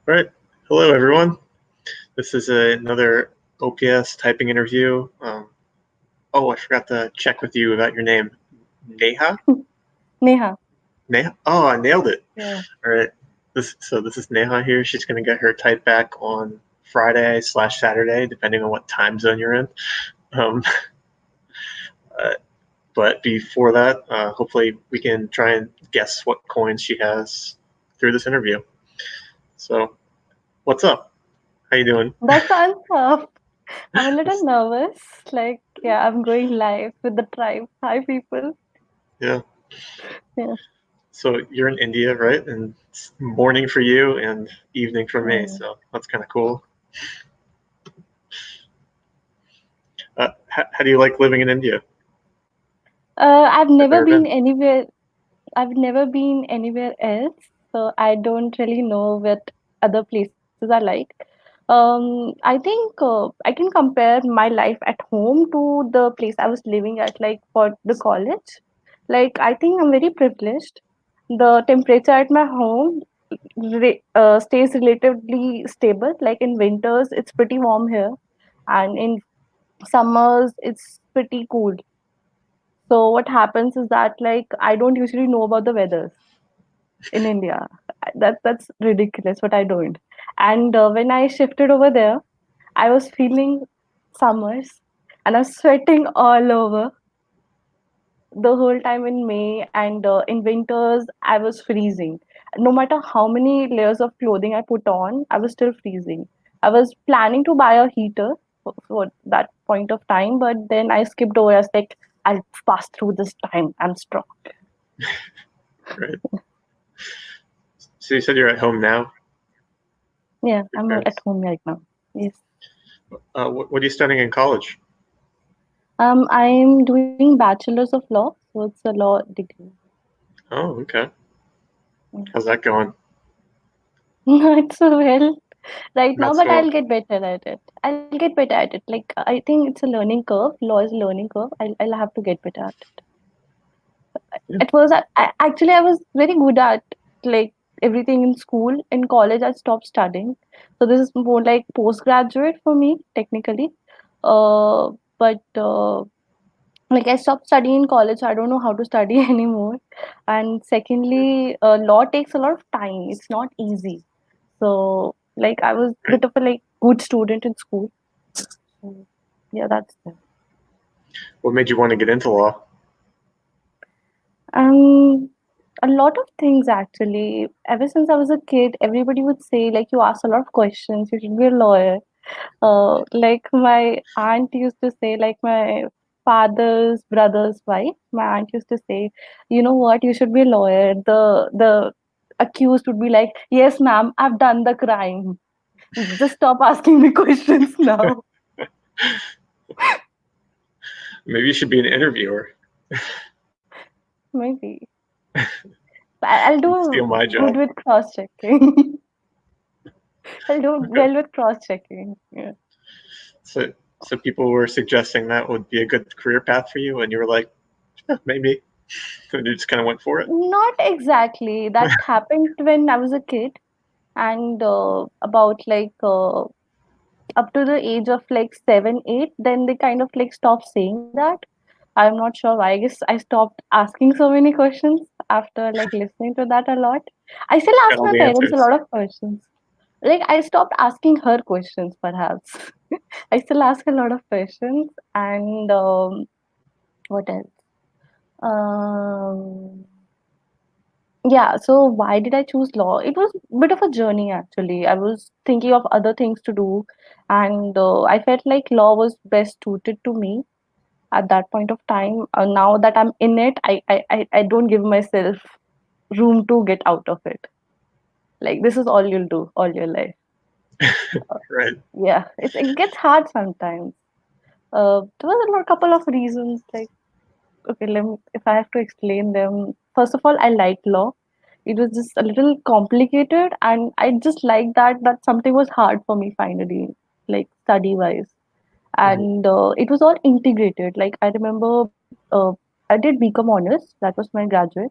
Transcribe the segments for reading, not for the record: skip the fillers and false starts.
All right. Hello, everyone. This is another OPS typing interview. I forgot to check with you about your name. Neha? Neha. Neha? Oh, I nailed it. Yeah. All right. This is Neha here. She's going to get her type back on Friday/Saturday, depending on what time zone you're in. Um, uh, but before that, hopefully we can try and guess what coins she has through this interview. So, what's up? How you doing? That sounds tough. I'm a little nervous. Yeah, I'm going live with the tribe. Hi, people. Yeah. Yeah. So you're in India, right? And it's morning for you and evening for me. Mm. So that's kind of cool. How do you like living in India? I've I've never never been been. anywhere. I've never been anywhere else, so I don't really know what other places are like. I think I can compare my life at home to the place I was living at, like for the college. Like, I think I'm very privileged. The temperature at my home stays relatively stable. Like in winters, it's pretty warm here, and in summers, it's pretty cool. So what happens is that, like, I don't usually know about the weathers in India. That's ridiculous, but I don't. And when I shifted over there, I was feeling summers, and I was sweating all over the whole time in May, and in winters I was freezing. No matter how many layers of clothing I put on, I was still freezing. I was planning to buy a heater for that point of time, but then I skipped over. I was like, I'll pass through this time. I'm strong. Right. So you said you're at home now. Yeah, Your I'm at parents. home right now. Yes. What are you studying in college? I'm doing bachelor's of law, so it's a law degree. Oh, okay. Mm. How's that going? Not so well right now, Not but so. I'll get better at it. I'll get better at it. Like, I think it's a learning curve. Law is a learning curve. I'll have to get better at it. Yeah. At first, actually I was very good at, like, everything in school. In college, I stopped studying. So this is more like postgraduate for me, technically. But like, I stopped studying in college, so I don't know how to study anymore. And secondly, law takes a lot of time. It's not easy. So, like, I was a Right. bit of a, like, good student in school. So, yeah, that's it. What made you want to get into law? Um, a lot of things actually. Ever since I was a kid, everybody would say, like, you ask a lot of questions, you should be a lawyer. Like, my aunt used to say, like, my father's brother's wife, my aunt used to say, you know what, you should be a lawyer. The accused would be like, yes, ma'am, I've done the crime. Just stop asking me questions now. Maybe you should be an interviewer Maybe. I'll and steal do my good job. with cross checking. I'll do Okay. well with cross checking. Yeah. So, so people were suggesting that would be a good career path for you, and you were like, maybe. And you just kind of went for it. Not exactly. That happened when I was a kid, and about, like, up to the age of like 7, 8, then they kind of like stopped saying that. I'm not sure why. I guess I stopped asking so many questions after, like, listening to that a lot. I still Got ask all my the parents a answers. lot of questions. Like, I stopped asking her questions, perhaps. I still ask a lot of questions, and what else? Um, yeah, so why did I choose law? It was a bit of a journey, actually. I was thinking of other things to do, and I felt like law was best suited to me at that point of time. Now that I'm in it, I don't give myself room to get out of it. Like, this is all you'll do all your life. Right. Yeah, it gets hard sometimes. There was a couple of reasons. Like, okay, if I have to explain them, first of all, I like law. It was just a little complicated, and I just like that something was hard for me finally, like, study wise. Mhm. And it was all integrated. Like, I remember, I did BCom honors. That was my graduate.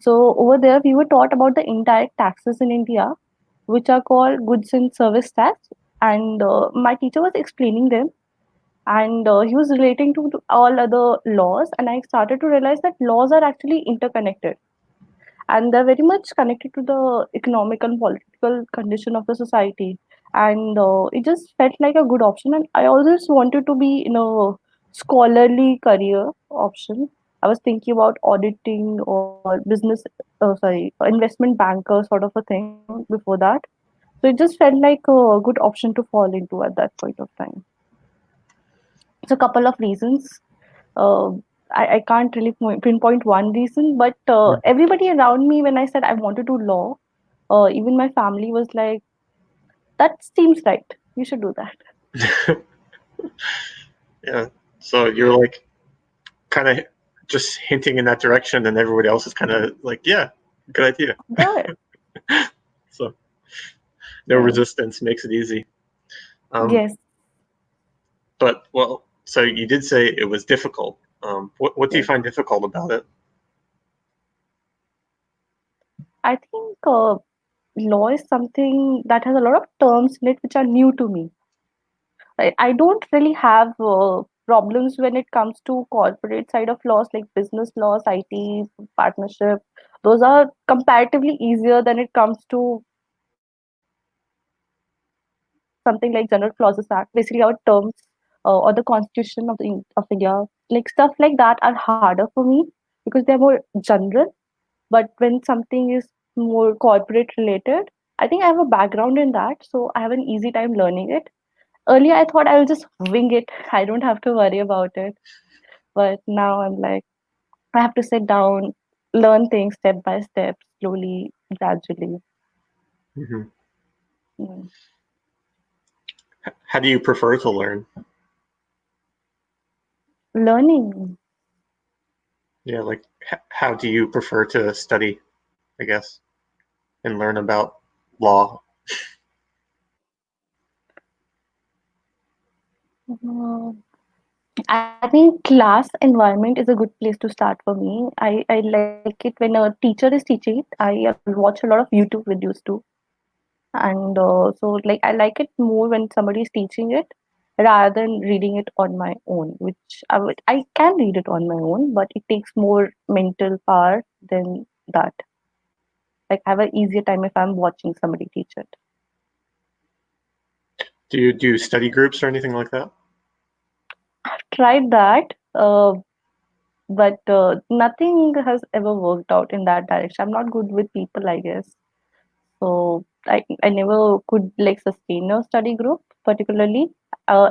So over there, we were taught about the indirect taxes in India, which are called goods and service tax. And my teacher was explaining them, and he was relating to all other laws. And I started to realize that laws are actually interconnected, and they're very much connected to the economic and political condition of the society. And it just felt like a good option, and I always wanted to be in a scholarly career option. I was thinking about auditing or business, investment banker sort of a thing before that. So it just felt like a good option to fall into at that point of time. It's a couple of reasons. uh, I can't really pinpoint one reason, but everybody around me, when I said I want to do law, even my family was like, "That seems right. You should do that." Yeah. So you're like kind of just hinting in that direction, and everybody else is kind of like, yeah, good idea. Go ahead. So no Yeah. resistance makes it easy. Um, Yes. but well, so you did say it was difficult. What do you Yes. find difficult about it? I think law is something that has a lot of terms in it which are new to me. I don't really have problems when it comes to corporate side of laws like business laws, IT, partnership. Those are comparatively easier than it comes to something like General Clauses Act, basically our terms or the Constitution of India, like stuff like that are harder for me because they're more general. But when something is more corporate related, I think I have a background in that, so I have an easy time learning it. Earlier, I thought I will just wing it. I don't have to worry about it. But now I'm like, I have to sit down, learn things step by step, slowly, gradually. Hmm. Mm. How do you prefer to learn? Learning. Yeah, like how do you prefer to study, I guess, and learn about law? I think class environment is a good place to start for me. I like it when a teacher is teaching it. I watch a lot of YouTube videos too. And so like I like it more when somebody is teaching it rather than reading it on my own, which I can read it on my own, but it takes more mental power than that. Like I have an easier time if I'm watching somebody teach it. Do you do study groups or anything like that? I've tried that, but nothing has ever worked out in that direction. I'm not good with people, I guess. So I never could like sustain a study group particularly.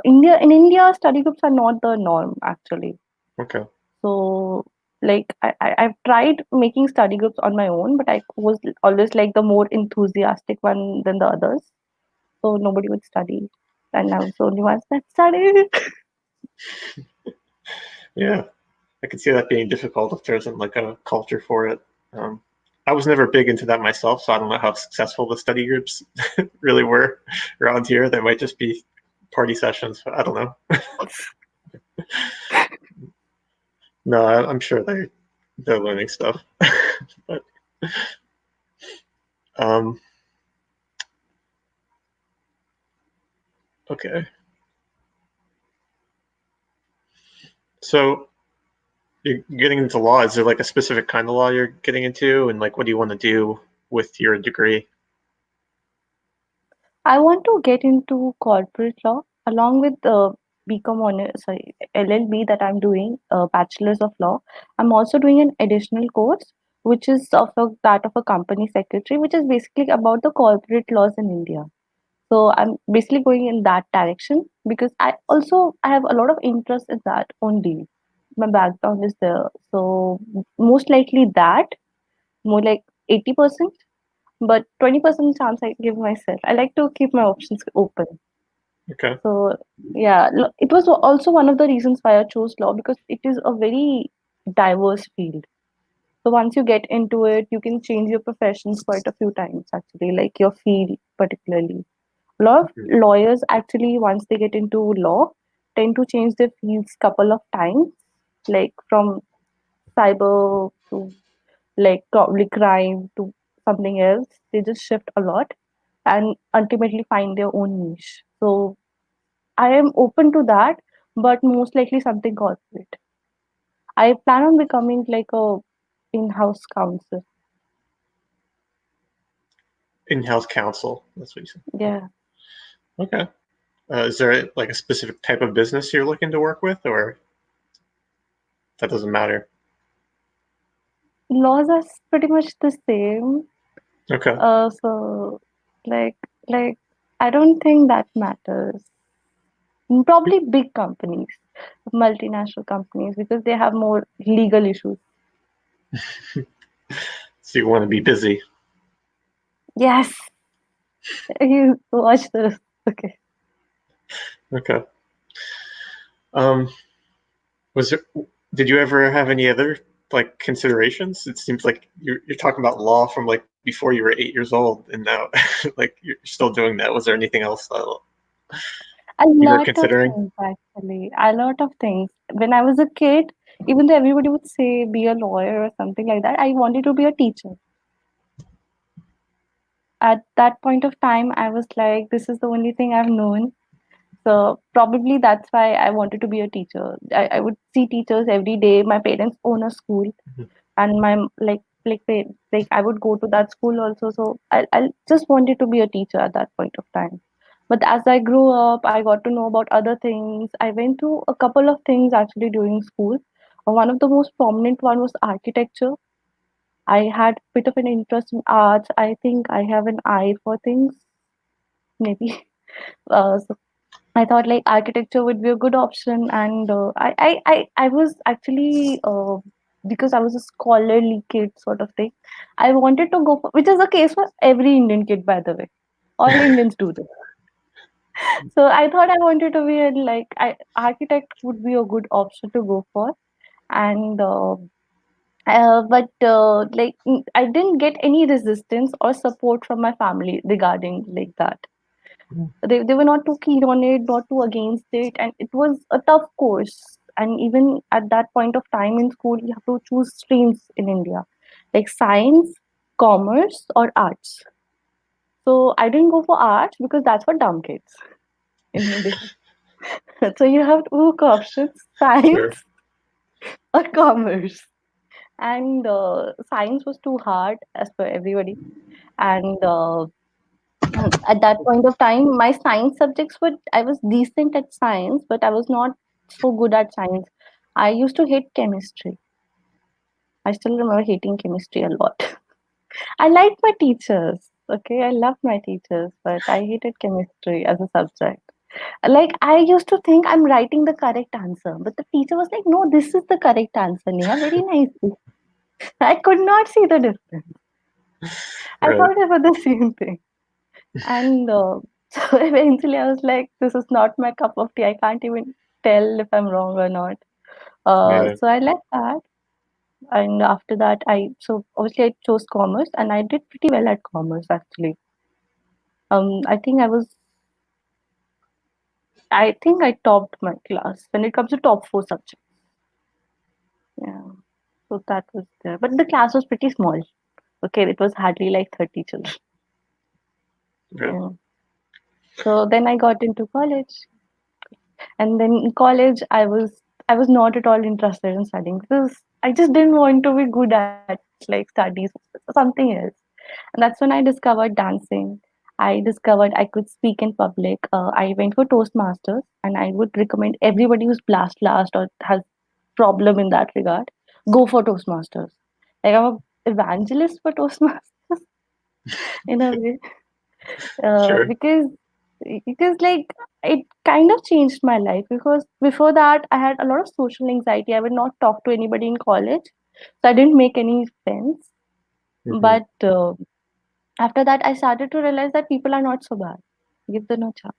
In India, study groups are not the norm actually. Okay. So like I've tried making study groups on my own, but I was always like the more enthusiastic one than the others. So nobody would study, and I was the only one that studied. Yeah, I could see that being difficult if there isn't like a culture for it. Um, I was never big into that myself, so I don't know how successful the study groups really were around here. They might just be party sessions. I don't know. No, I'm sure they're learning stuff. But um, okay, so you're getting into law. Is there like a specific kind of law you're getting into, and like what do you want to do with your degree? I want to get into corporate law along with BCom honor, sorry, LLB that I'm doing, Bachelor's of Law. I'm also doing an additional course, which is that of a company secretary, which is basically about the corporate laws in India. So I'm basically going in that direction because I have a lot of interest in that only. My background is there, so most likely that more like 80%, but 20% chance I give myself. I like to keep my options open. Okay. So yeah, it was also one of the reasons why I chose law because it is a very diverse field. So once you get into it, you can change your professions quite a few times actually, like your field particularly. A lot of Mhm. lawyers actually once they get into law tend to change their fields couple of times, like from cyber to like probably crime to something else. They just shift a lot. and ultimately find their own niche. So I am open to that, but most likely something corporate. I plan on becoming like a in-house counsel. In-house counsel. That's what you said. Yeah. Okay. Is there like a specific type of business you're looking to work with, or that doesn't matter? Laws are pretty much the same. Okay. So like like I don't think that matters. Probably big companies, multinational companies, because they have more legal issues. So you want to be busy. Yes, you watch this. Okay. Okay. Um, was there? Did you ever have any other like considerations? It seems like you're talking about law from like before you were 8 years old, and now like you're still doing that. Was there anything else A you were lot of considering? things, actually. A lot of things. When I was a kid, even though everybody would say be a lawyer or something like that, I wanted to be a teacher. At that point of time, I was like, this is the only thing I've known. So probably that's why I wanted to be a teacher. I would see teachers every day. My parents own a school, and my like I would go to that school also. So I just wanted to be a teacher at that point of time. But as I grew up, I got to know about other things. I went through a couple of things actually during school. One of the most prominent one was architecture. I had a bit of an interest in arts. I think I have an eye for things, maybe. So I thought like architecture would be a good option, and I was actually because I was a scholarly kid sort of thing. I wanted to go for, which is the case for every Indian kid, by the way. All Indians do this. So I thought I wanted to be a, like architect would be a good option to go for, and I didn't get any resistance or support from my family regarding like that. They were not too keen on it, not too against it, and it was a tough course. And even at that point of time in school, you have to choose streams in India, like science, commerce, or arts. So I didn't go for arts because that's for dumb kids in India. So you have two options: Sure. science or commerce. And science was too hard as per everybody. And at that point of time, my science subjects were, I was decent at science, but I was not so good at science. I used to hate chemistry. I still remember hating chemistry a lot. I liked my teachers. Okay, I loved my teachers, but I hated chemistry as a subject. Like I used to think I'm writing the correct answer, but the teacher was like, "No, this is the correct answer, Neha." Very nicely. I could not see the difference. I Right. thought it was the same thing. And so eventually I was like, this is not my cup of tea. I can't even tell if I'm wrong or not. Yeah. So I left that. And after that, so obviously I chose commerce and I did pretty well at commerce actually. I think I think I topped my class when it comes to top four subjects. Yeah. So that was there. But the class was pretty small. Okay. It was hardly like 30 children. Right. Yeah. So then I got into college. And then in college, I was not at all interested in studying because I just didn't want to be good at like studies, something else. And that's when I discovered dancing. I discovered I could speak in public. I went for Toastmasters, and I would recommend everybody who's blast last or has problem in that regard, go for Toastmasters. Like I'm a evangelist for Toastmasters in a way, Sure. because like it kind of changed my life because before that I had a lot of social anxiety. I would not talk to anybody in college, so I didn't make any friends. Hmm. But after that, I started to realize that people are not so bad. Give them a chance.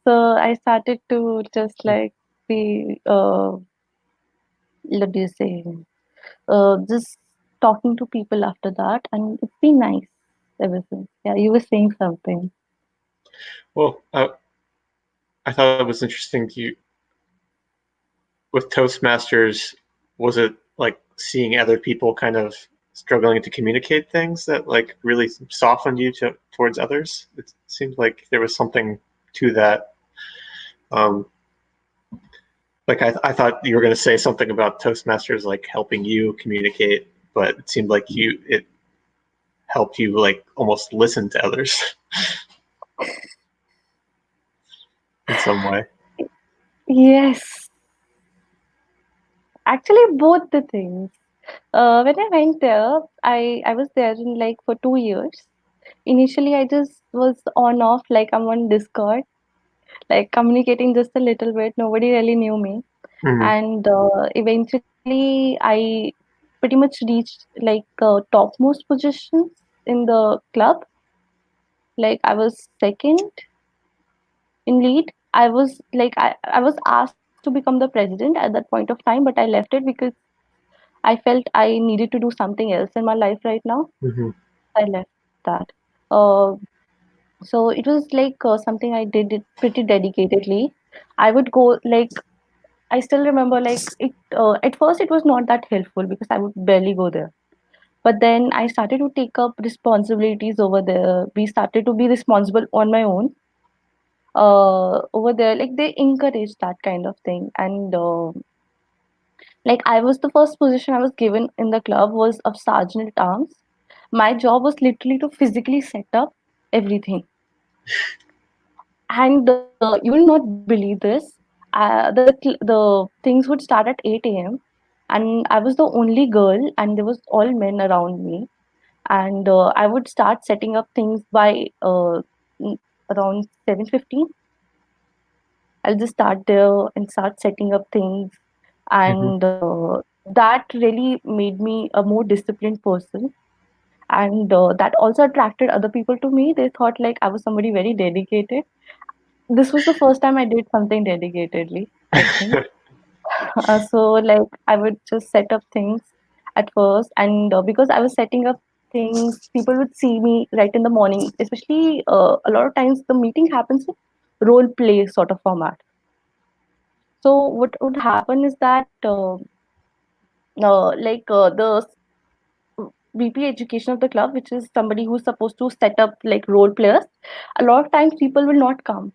So I started to just like be what do you say? Just talking to people after that, and it's been nice ever since. Yeah, you were saying something. Well, I thought it was interesting. You with Toastmasters, was it like seeing other people kind of struggling to communicate things that like really softened you towards others? It seemed like there was something to that. Um, like I thought you were going to say something about Toastmasters like helping you communicate, but it seemed like it helped you like almost listen to others in some way. Yes, actually, both the things. When I went there, I was there in like for 2 years. Initially, I just was on off like I'm on Discord, like communicating just a little bit. Nobody really knew me, Mm-hmm. and eventually, I pretty much reached like topmost positions in the club. Like I was second in lead. I was asked to become the president at that point of time, but I left it because I felt I needed to do something else in my life right now. Mm-hmm. I left that. Uh, so it was like something I did it pretty dedicatedly. I would go like I still remember like it. At first, it was not that helpful because I would barely go there. But then I started to take up responsibilities over there. We started to be responsible on my own over there. Like they encourage that kind of thing, and like I was the first position I was given in the club was of sergeant at arms. My job was literally to physically set up everything. And you will not believe this. The things would start at 8 a.m. and I was the only girl, and there was all men around me. And I would start setting up things by around 7:15. I'll just start there and start setting up things, Mm-hmm. and that really made me a more disciplined person. And that also attracted other people to me. They thought like I was somebody very dedicated. This was the first time I did something dedicatedly, I think. So like I would just set up things at first, and because I was setting up things, people would see me right in the morning. Especially a lot of times the meeting happens in role play sort of format. So what would happen is that the VP education of the club, which is somebody who's supposed to set up like role players, a lot of times people will not come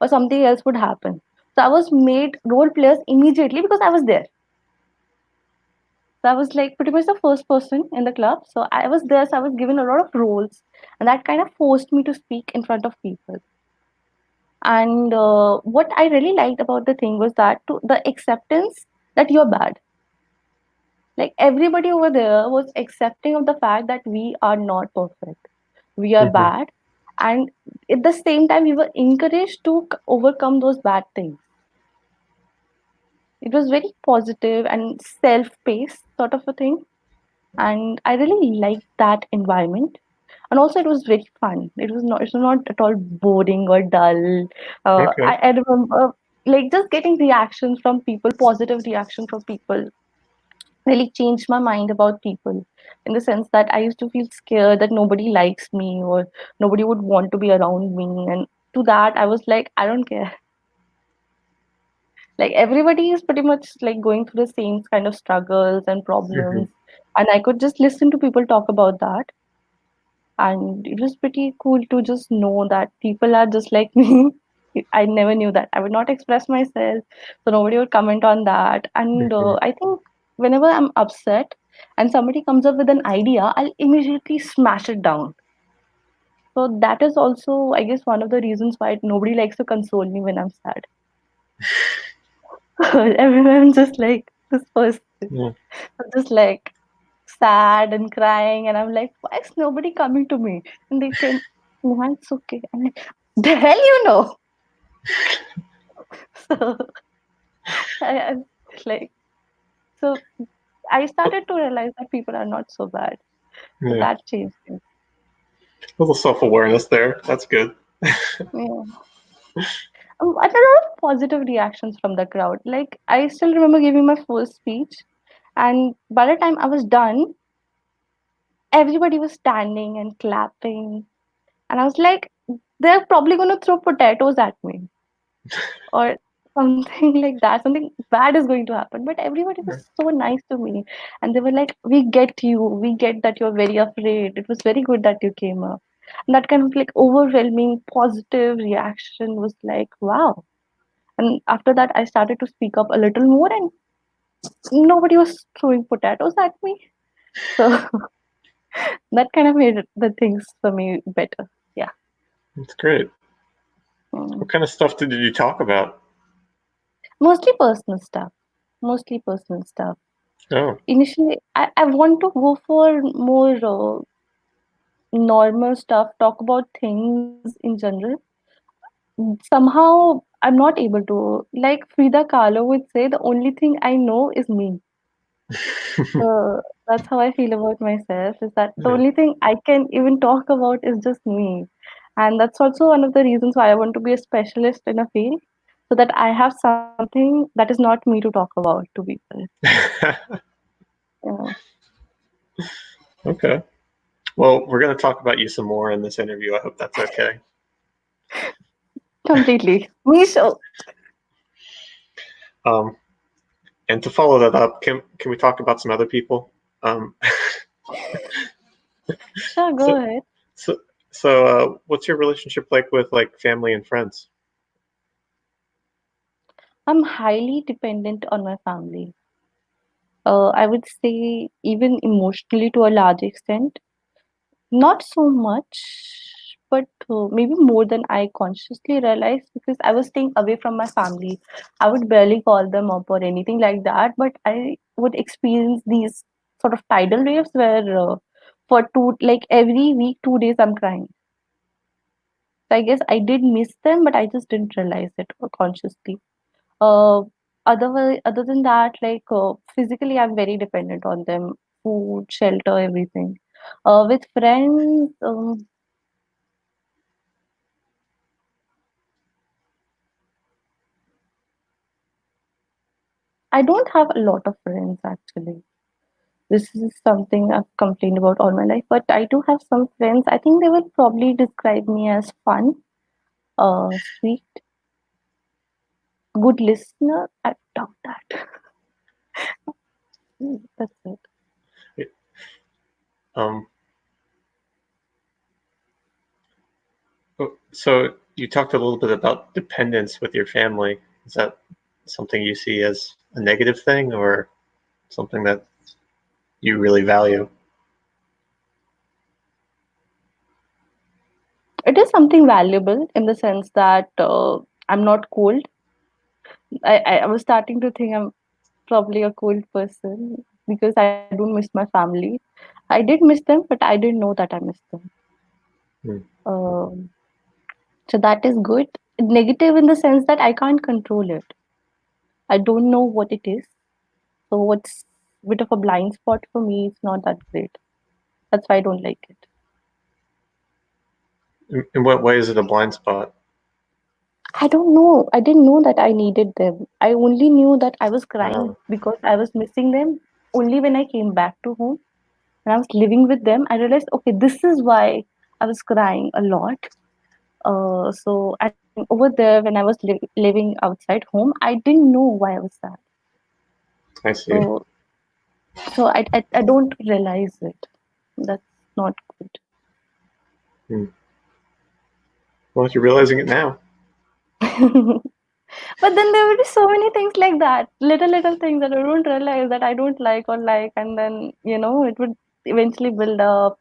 or something else would happen. So I was made role players immediately because I was there. So I was like pretty much the first person in the club. So I was there, so I was given a lot of roles, and that kind of forced me to speak in front of people. And what I really liked about the thing was that the acceptance that you're bad. Like everybody over there was accepting of the fact that we are not perfect, we are Mm-hmm. bad, and at the same time we were encouraged to overcome those bad things. It was very positive and self-paced sort of a thing, and I really liked that environment. And also it was very fun. It was not at all boring or dull. Okay. I remember like just getting reactions from people, positive reaction from people, really changed my mind about people, in the sense that I used to feel scared that nobody likes me or nobody would want to be around me. And to that, I was like, I don't care. Like everybody is pretty much like going through the same kind of struggles and Mm-hmm. problems. And I could just listen to people talk about that. And it was pretty cool to just know that people are just like me. I never knew that. I would not express myself, so nobody would comment on that. And Mm-hmm. I think whenever I'm upset and somebody comes up with an idea, I'll immediately smash it down. So that is also, I guess, one of the reasons why nobody likes to console me when I'm sad. Everyone's just like this person, Yeah. I'm just like sad and crying, and I'm like, why is nobody coming to me? And they say, "Neha, it's okay." I'm like, the hell you know. So I'm like, so I started to realize that people are not so bad. So Yeah. that changed things. A little self-awareness there. That's good. Yeah. I had a lot of positive reactions from the crowd. Like I still remember giving my first speech, and by the time I was done, everybody was standing and clapping, and I was like, they're probably gonna throw potatoes at me, or something like that, something bad is going to happen. But everybody was so nice to me, and they were like, "We get you. We get that you're very afraid. It was very good that you came up." And that kind of like overwhelming positive reaction was like, "Wow." And after that, I started to speak up a little more, and nobody was throwing potatoes at me. So that kind of made the things for me better. Yeah. That's great. Mm. What kind of stuff did you talk about? Mostly personal stuff. Mostly personal stuff. Oh. Initially, I want to go for more normal stuff, talk about things in general. Somehow, I'm not able to. Like Frida Kahlo would say, the only thing I know is me. That's how I feel about myself, is that the Yeah. only thing I can even talk about is just me. And that's also one of the reasons why I want to be a specialist in a field, so that I have something that is not me to talk about to people. You know, Okay. Well, we're going to talk about you some more in this interview. I hope that's okay. completely. Me show. Um, and to follow that up, can we talk about some other people? Um, Sure, so go ahead. what's your relationship like with like family and friends? I'm highly dependent on my family. I would say even emotionally to a large extent. Not so much, but maybe more than I consciously realized, because I was staying away from my family. I would barely call them up or anything like that, but I would experience these sort of tidal waves where for like every week, 2 days, I'm crying. So I guess I did miss them, but I just didn't realize it consciously. Uh, other than that, like physically, I'm very dependent on them. Food, shelter, everything. With friends, I don't have a lot of friends actually. This is something I've complained about all my life, but I do have some friends. I think they will probably describe me as fun, sweet, good listener. I doubt that. That's it. Um, so you talked a little bit about dependence with your family. Is that something you see as a negative thing or something that you really value? It is something valuable in the sense that I'm not cold. I was starting to think I'm probably a cold person because I don't miss my family. I did miss them, but I didn't know that I missed them. Hmm. Um, so that is good. Negative in the sense that I can't control it. I don't know what it is. So it's a bit of a blind spot for me. It's not that great. That's why I don't like it. In what way is it a blind spot? I don't know. I didn't know that I needed them. I only knew that I was crying Um, because I was missing them only when I came back to home. When I was living with them, I realized, okay, this is why I was crying a lot. And over there, when I was living outside home, I didn't know why I was sad. I see. So, so I don't realize it. That's not good. Hmm. Well, you're realizing it now. But then there will be so many things like that, little things that I don't realize that I don't like or like, and then it would eventually build up,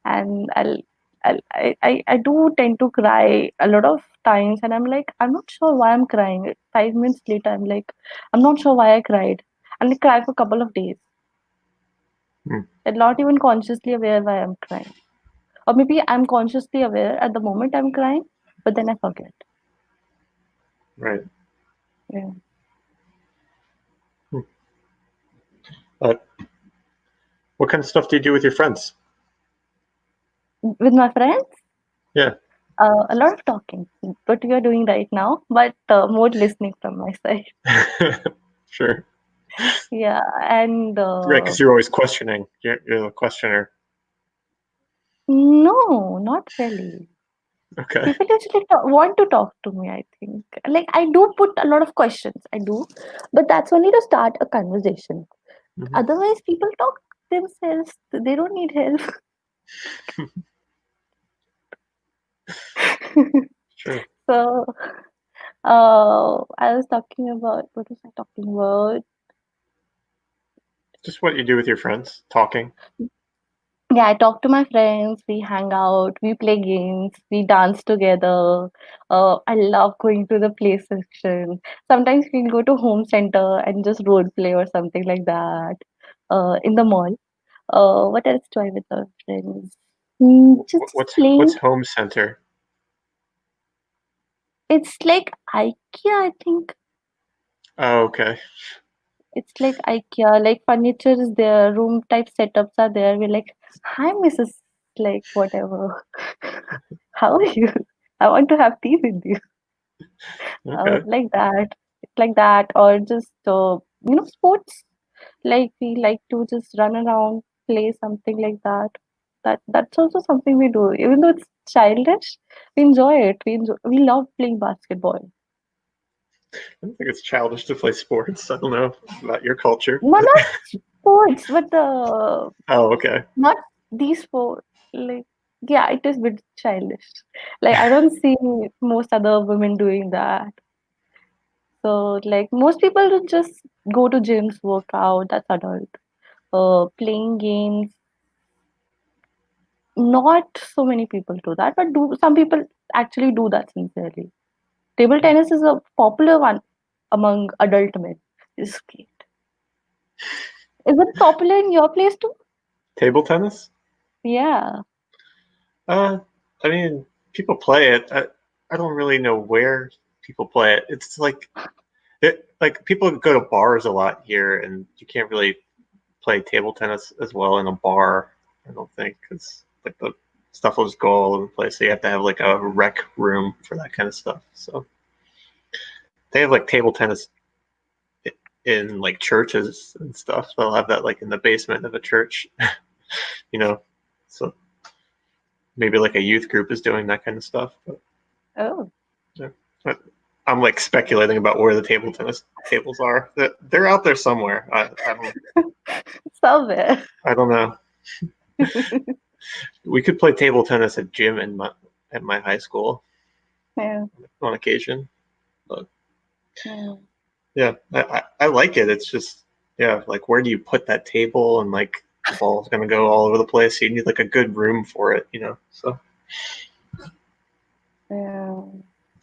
and I do tend to cry a lot of times, and I'm like, I'm not sure why I'm crying. 5 minutes later, I'm like, I'm not sure why I cried, and I cry for a couple of days, Hmm. and not even consciously aware why I'm crying, or maybe I'm consciously aware at the moment I'm crying, but then I forget. Right. Yeah. Hmm. Uh, what kind of stuff do you do with your friends? With my friends. Yeah. A lot of talking, what we are doing right now, but more listening from my side. Sure. Yeah, and Right, because you're always questioning. You're the questioner. no, not really. Okay. People usually want to talk to me, I think. Like, I do put a lot of questions, I do, but that's only to start a conversation. Hmm. Otherwise, people talk themselves, they don't need help. Sure. So, I was talking about, what was I talking about? Just what you do with your friends, talking. Yeah, I talk to my friends, we hang out, we play games, we dance together. I love going to the play section. Sometimes we'll go to home center and just role play or something like that. In the mall. What else do I with our friends? Just What's playing. home center? It's like IKEA, I think. Oh, okay. It's like IKEA, like furniture is there, room type setups are there. We're like, hi, Mrs. Like, whatever. How are you? I want to have tea with you. Okay. Like that. Like that. Or just, sports. Like, we like to just run around, play something like that. That's also something we do. Even though it's childish, we enjoy it. We love playing basketball. I don't think it's childish to play sports. I don't know about your culture. No, not sports, but the Oh, okay. not these four. Like, yeah, it is a bit childish. Like, I don't see most other women doing that. So, like, most people would just go to gyms, work out. That's adult. Playing games. Not so many people do that, but do some people actually do that sincerely. Table tennis is a popular one among adult men. It's great. Is it popular in your place too? Table tennis? Yeah. Uh, I mean, people play it. I don't really know where people play it. It's like people go to bars a lot here, and you can't really play table tennis as well in a bar. I don't think because like the stuff will just go all over the place. So you have to have like a rec room for that kind of stuff. So they have like table tennis in like churches and stuff. They'll have that like in the basement of a church, you know. So maybe like a youth group is doing that kind of stuff. But Oh, yeah. But I'm like speculating about where the table tennis tables are. They're out there somewhere. somewhere. I don't know. We could play table tennis at gym at my high school Yeah. on occasion. But Yeah. yeah, I like it. It's just yeah, like where do you put that table and like the ball's gonna go all over the place. So you need like a good room for it, you know. So Yeah.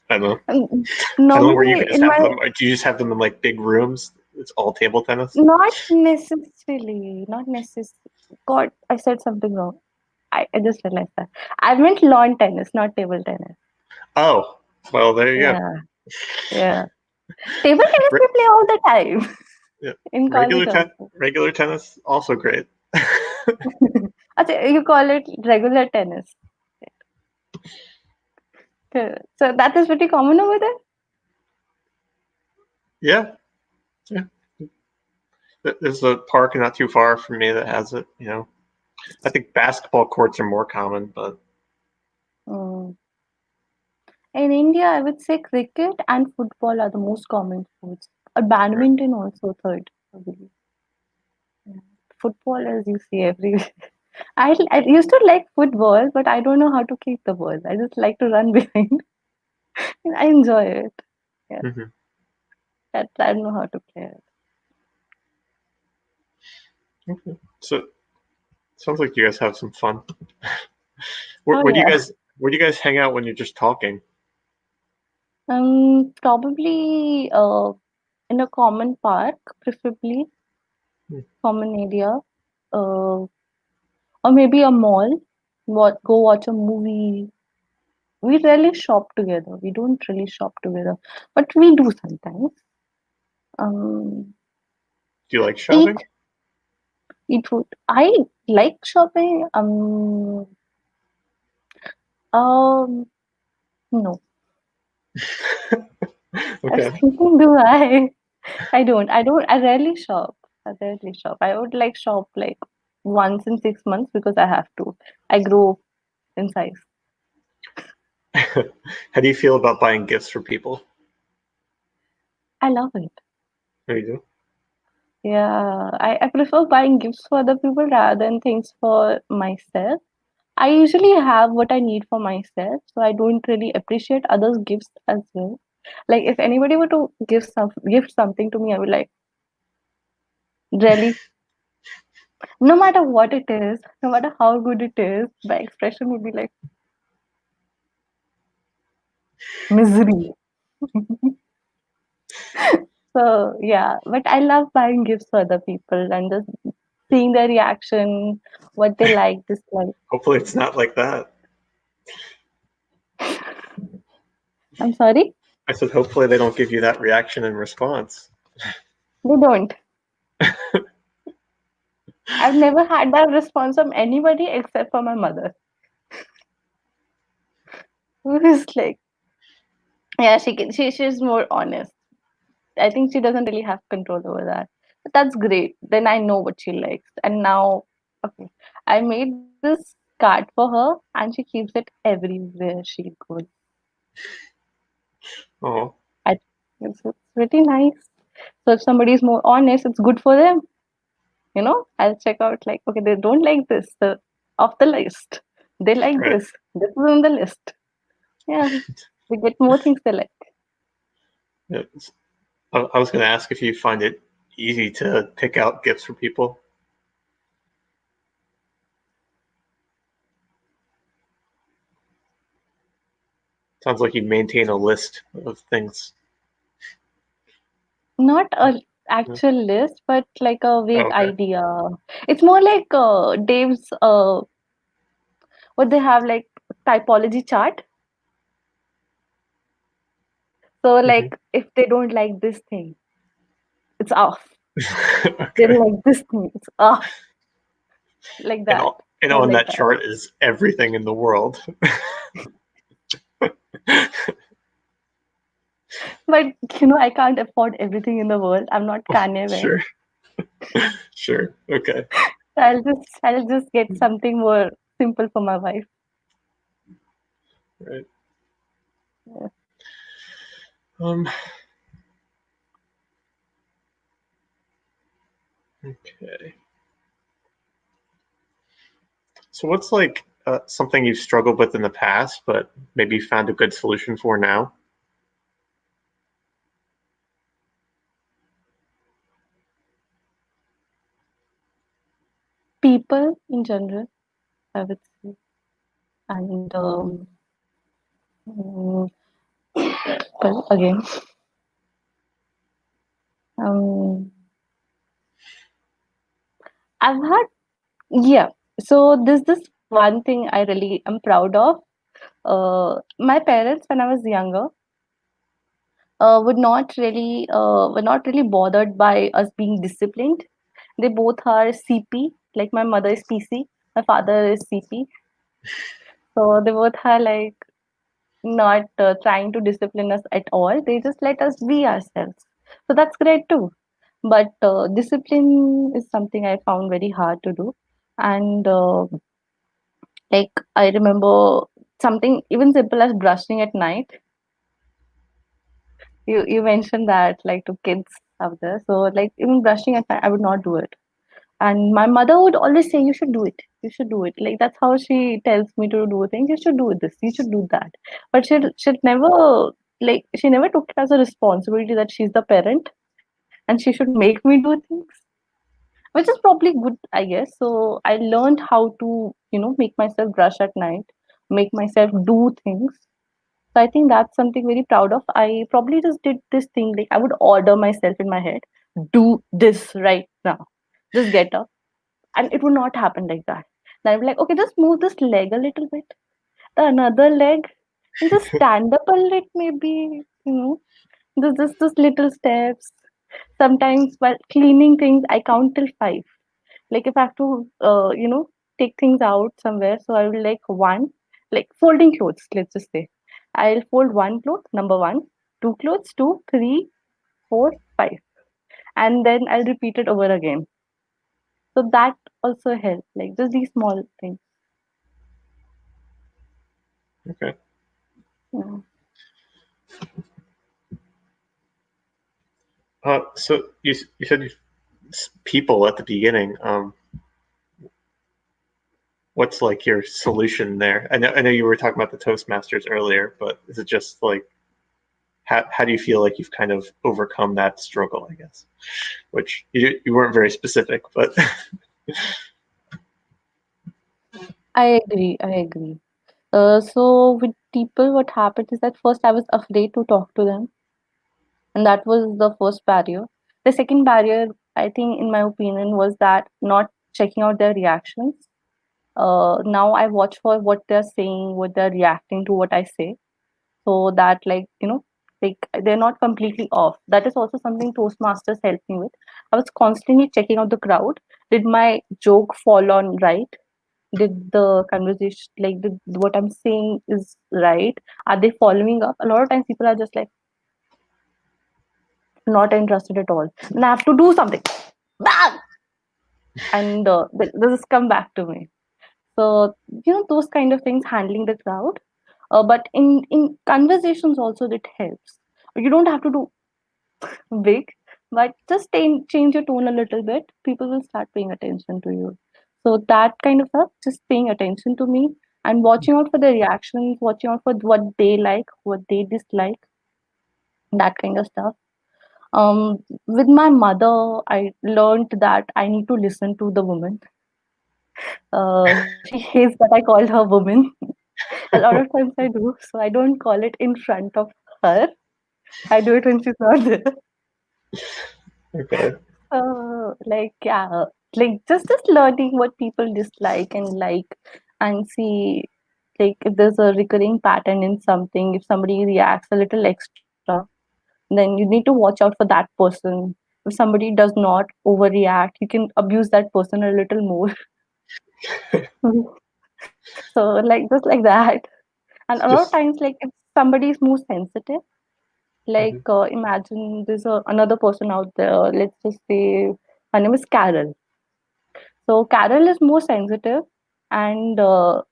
I don't know. And I don't know where you could normally just in have my them. Or do you just have them in like big rooms? It's all table tennis. not necessarily, not necessarily. God, I said something wrong. I just realized that. I meant lawn tennis, not table tennis. Oh, well, there you go. Yeah, yeah. Table tennis we play all the time Yeah, in college also. regular tennis also great. Okay, you call it regular tennis. Okay. So that is pretty common over there. Yeah, yeah. There's a park not too far from me that has it. You know, I think basketball courts are more common, but Mm. In India, I would say cricket and football are the most common sports. Badminton also third, I believe. Yeah. Football, as you see everywhere. I used to like football, but I don't know how to kick the ball. I just like to run behind. I enjoy it. Yeah, mhm. that I don't know how to play it. Okay. So sounds like you guys have some fun. Oh Where do you yeah. guys hang out when you're just talking? Probably in a common park, preferably Hmm. common area, or maybe a mall. What go watch a movie. We rarely shop together. We don't really shop together, but we do sometimes. Um, Do you like eat shopping? eat food. I like shopping. Um, no. I was Okay. thinking, do I? I don't. I don't. I rarely shop. I rarely shop. I would like shop like once in 6 months because I have to. I grow in size. How do you feel about buying gifts for people? I love it. There you do. Yeah, I prefer buying gifts for other people rather than things for myself. I usually have what I need for myself, so I don't really appreciate others' gifts as well. Like if anybody were to gift something to me, I would like, really, no matter what it is, no matter how good it is, my expression would be like misery. So yeah, but I love buying gifts for other people and just seeing their reaction, what they like, dislike. Hopefully, it's not like that. I'm sorry, I said, hopefully, they don't give you that reaction in response. they don't. I've never had that response from anybody except for my mother, who is like, yeah, she's more honest. I think she doesn't really have control over that. But that's great. Then I know what she likes. And now, okay, I made this card for her and she keeps it everywhere she goes. Oh, I, it's pretty nice. So if somebody is more honest, it's good for them. I'll check out like, okay, they don't like this, off the list. They like right. this. This is on the list. Yeah, they get more things they like. It's, I was going to ask if you find it easy to pick out gifts for people. Sounds like you maintain a list of things. Not a No? actual list, but like a Oh, vague okay. idea. It's more like Dave's what they have like typology chart. So Hmm. like if they don't like this thing, it's off. They Okay. like this thing, it's off. Like And that. and More on like that that. chart is everything in the world. But I can't afford everything in the world. I'm not Kanye West. Sure. Sure. Okay. So I'll just get something more simple for my wife. Right. Yeah. Um. Okay. So what's like something you've struggled with in the past, but maybe found a good solution for now? People in general, I would say. And mm, well, again, um, I've had, yeah. So this one thing I really am proud of. My parents, when I was younger, were not really bothered by us being disciplined. They both are CP. Like my mother is PC, my father is CP. So they both are like not trying to discipline us at all. They just let us be ourselves. So that's great too. But discipline is something I found very hard to do. And like I remember something even simple as brushing at night. You mentioned that like to kids out there. So like even brushing at night, I would not do it. And my mother would always say, "You should do it. You should do it." Like that's how she tells me to do things. You should do this. You should do that. But she'd never she never took it as a responsibility that she's the parent and she should make me do things, which is probably good, I guess. So I learned how to make myself brush at night, make myself do things. So I think that's something very proud of. I probably just did this thing like I would order myself in my head, do this right now. Just get up. And it would not happen like that. Then I'd be like, okay, just move this leg a little bit, the another leg, and just stand up a little, maybe, just little steps. Sometimes while cleaning things, I count till five. Like if I have to, take things out somewhere, so I will like one, like folding clothes, let's just say. I'll fold one cloth, number one, two clothes, two, three, four, five. And then I'll repeat it over again. So that also helps, like just these small things. Okay. So you said people at the beginning. What's like your solution there? I know you were talking about the Toastmasters earlier, but is it just like how do you feel like you've kind of overcome that struggle? I guess, which you weren't very specific, but I agree. I agree. So with people, what happened is that first I was afraid to talk to them, and that was the first barrier. The second barrier, I think, in my opinion, was that not checking out their reactions. Now I watch for what they're saying, what they're reacting to what I say, so that, like, like, they're not completely off. That is also something Toastmasters helped me with. I was constantly checking out the crowd. Did my joke fall on right? Did the conversation, like, did what I'm saying is right? Are they following up? A lot of times people are just like not interested at all, and I have to do something, bang, and this has come back to me. So, those kind of things, handling the crowd. But in conversations also, it helps. You don't have to do big, but just change your tone a little bit. People will start paying attention to you. So that kind of stuff, just paying attention to me and watching out for the reactions, watching out for what they like, what they dislike, that kind of stuff. With my mother, I learned that I need to listen to the woman. She hates that I call her woman. A lot of times I do, so I don't call it in front of her. I do it when she's not there. okay. Like, yeah, like, just learning what people dislike and like, and see, like, if there's a recurring pattern in something, if somebody reacts a little extra, then you need to watch out for that person. If somebody does not overreact, you can abuse that person a little more. So, like, just like that. And a lot of Just times, like, if somebody is more sensitive, like, mhm. imagine there's another person out there, let's just say her name is Carol. So Carol is more sensitive, and uh,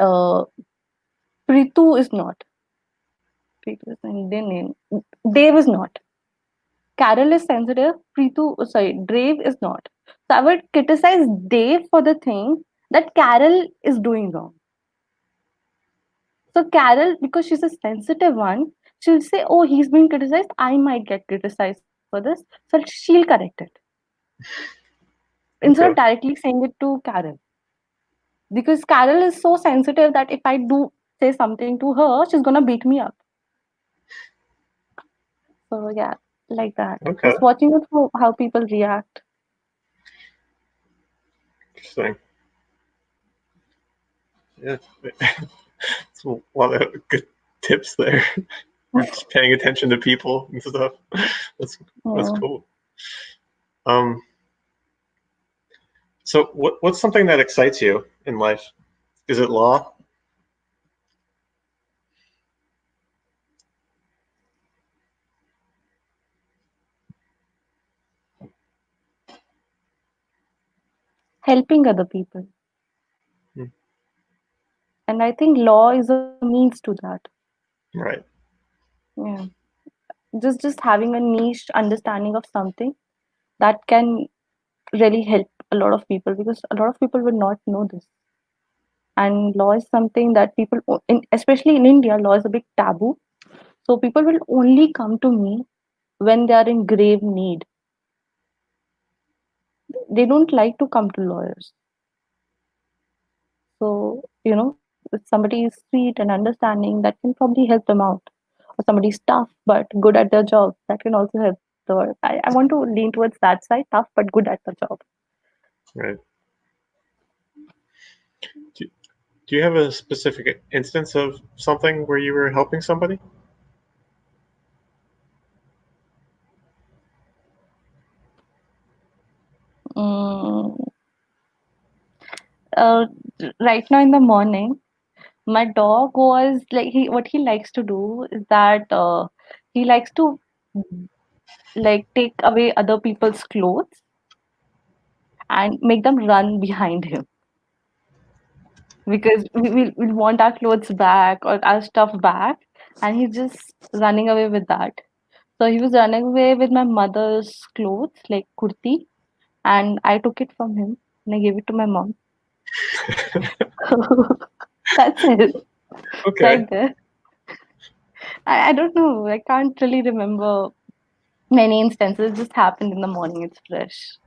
Pritu is not. Pritu is an Indian name. Dave is not. Carol is sensitive. Dave is not. So I would criticize Dave for the thing that Carol is doing wrong. So Carol, because she's a sensitive one, she'll say, "Oh, he's being criticized. I might get criticized for this." So she'll correct it instead of Okay. directly saying it to Carol. Because Carol is so sensitive that if I do say something to her, she's gonna beat me up. So yeah, like that. Okay. Just watching it for how people react. Interesting. Yeah. It's a lot of good tips there for just paying attention to people and stuff. That's that's Yeah. cool. Um, so what's something that excites you in life? Is it law? Helping other people. Hmm. And I think law is a means to that. Right. Yeah. Just having a niche understanding of something that can really help a lot of people, because a lot of people will not know this. And law is something that especially in India, law is a big taboo. So people will only come to me when they are in grave need. They don't like to come to lawyers. So, if somebody is sweet and understanding, that can probably help them out. Or somebody's tough but good at their job, that can also help the world. I want to lean towards that side, tough but good at the job. Right. Do, do you have a specific instance of something where you were helping somebody? Mm, uh, right now in the morning, my dog was like, what he likes to do is that he likes to, like, take away other people's clothes and make them run behind him, because we want our clothes back or our stuff back, and he's just running away with that. So he was running away with my mother's clothes, like kurti, and I took it from him and I gave it to my mom. That's it, Okay. right there. I don't know. I can't really remember many instances. It just happened in the morning. It's fresh.